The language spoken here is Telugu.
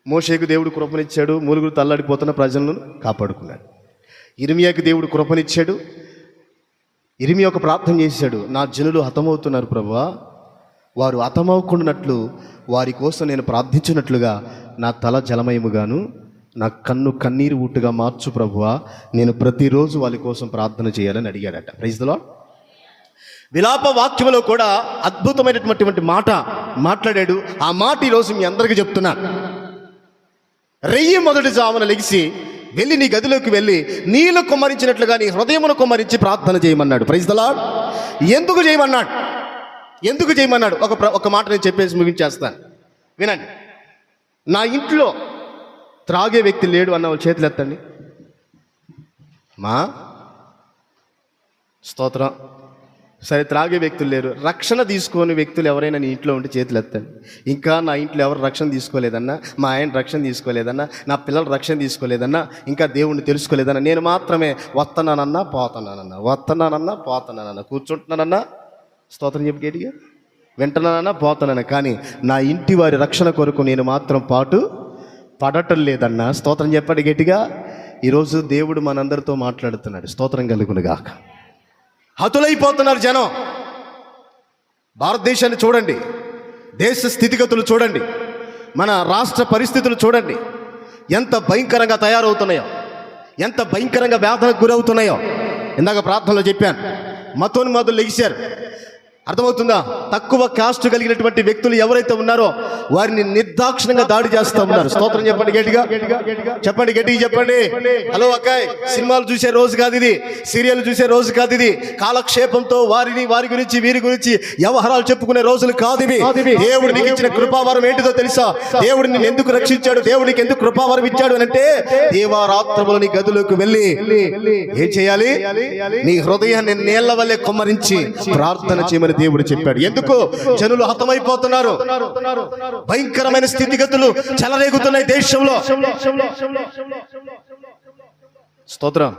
మోషేకు దేవుడు కృపనిచ్చాడు, మూలుగురు తల్లాడిపోతున్న ప్రజలను కాపాడుకున్నాడు. ఇర్మియాకు దేవుడు కృపనిచ్చాడు. ఇర్మియా ఒక ప్రార్థన చేశాడు, నా జనులు హతమవుతున్నారు ప్రభువా, వారు హతమవుకున్నట్లు వారి కోసం నేను ప్రార్థించినట్లుగా నా తల జలమయముగాను నా కన్ను కన్నీరు ఊటుగా మార్చు ప్రభువా, నేను ప్రతిరోజు వాళ్ళ కోసం ప్రార్థన చేయాలని అడిగాడట. Praise the Lord. విలాప వాక్యంలో కూడా అద్భుతమైనటువంటి మాట మాట్లాడాడు. ఆ మాట ఈరోజు మీ అందరికీ చెప్తున్నా. రెయ్యి మొదటి జామున లెగిసి వెళ్ళి నీ గదిలోకి వెళ్ళి నీళ్ళు కుమ్మరించినట్లుగా నీ హృదయమును కుమ్మరించి ప్రార్థన చేయమన్నాడు. Praise the lord. ఎందుకు చేయమన్నాడు? ఎందుకు చేయమన్నాడు? ఒక మాట నేను చెప్పేసి ముగించేస్తాను, వినండి. నా ఇంట్లో త్రాగే వ్యక్తి లేడు అన్న వాళ్ళు చేతులు ఎత్తండి. మా స్తోత్రం. సరే, త్రాగే వ్యక్తులు లేరు. రక్షణ తీసుకోని వ్యక్తులు ఎవరైనా నీ ఇంట్లో ఉంటే చేతులు ఎత్తండి. ఇంకా నా ఇంట్లో ఎవరు రక్షణ తీసుకోలేదన్నా, మా ఆయన రక్షణ తీసుకోలేదన్నా, నా పిల్లలు రక్షణ తీసుకోలేదన్నా, ఇంకా దేవుణ్ణి తెలుసుకోలేదన్నా, నేను మాత్రమే వస్తున్నానన్నా పోతున్నానన్నా, కూర్చుంటున్నానన్నా, స్తోత్రం చెప్పి గట్టిగా, వింటున్నానన్నా పోతున్నాను, కానీ నా ఇంటి వారి రక్షణ కొరకు నేను మాత్రం పడటం లేదన్నా. స్తోత్రం చెప్పండి గట్టిగా. ఈరోజు దేవుడు మనందరితో మాట్లాడుతున్నాడు. స్తోత్రం కలుగునుగాక. హతులైపోతున్నారు జనం. భారతదేశాన్ని చూడండి, దేశ స్థితిగతులు చూడండి, మన రాష్ట్ర పరిస్థితులు చూడండి, ఎంత భయంకరంగా తయారవుతున్నాయో, ఎంత భయంకరంగా వ్యాధులకు గురవుతున్నాయో. ఇందాక ప్రార్థనలో చెప్పాను, మతోన్మాదులు లెగిశారు. అర్థమవుతుందా? తక్కువ కాస్ట్ కలిగినటువంటి వ్యక్తులు ఎవరైతే ఉన్నారో వారిని నిర్దాక్షిణంగా దాడి చేస్తూ ఉన్నారు. స్తోత్రం చెప్పండి గట్టిగా, చెప్పండి గట్టిగా చెప్పండి. హలో అక్కాయ్, సినిమాలు చూసే రోజు కాదు ఇది, సీరియల్ చూసే రోజు కాదు ఇది, కాలక్షేపంతో వారి గురించి వీరి గురించి వ్యవహారాలు చెప్పుకునే రోజులు కాదు ఇవి. దేవుడు నీకు ఇచ్చిన కృపావరం ఏంటిదో తెలుసా? దేవుడు నిన్ను ఎందుకు రక్షించాడు, దేవుడికి ఎందుకు కృపావరం ఇచ్చాడు అని అంటే, దేవారాత్రములు నీ గదులకు వెళ్ళి ఏం చేయాలి? నీ హృదయాన్ని నీళ్ల వల్లే కుమ్మరించి ప్రార్థన చేయమని దేవుడు చెప్పాడు. ఎందుకు? జనులు హతమైపోతున్నారు, భయంకరమైన స్థితిగతులు చెలరేగుతున్నాయి దేశంలో. స్తోత్రం.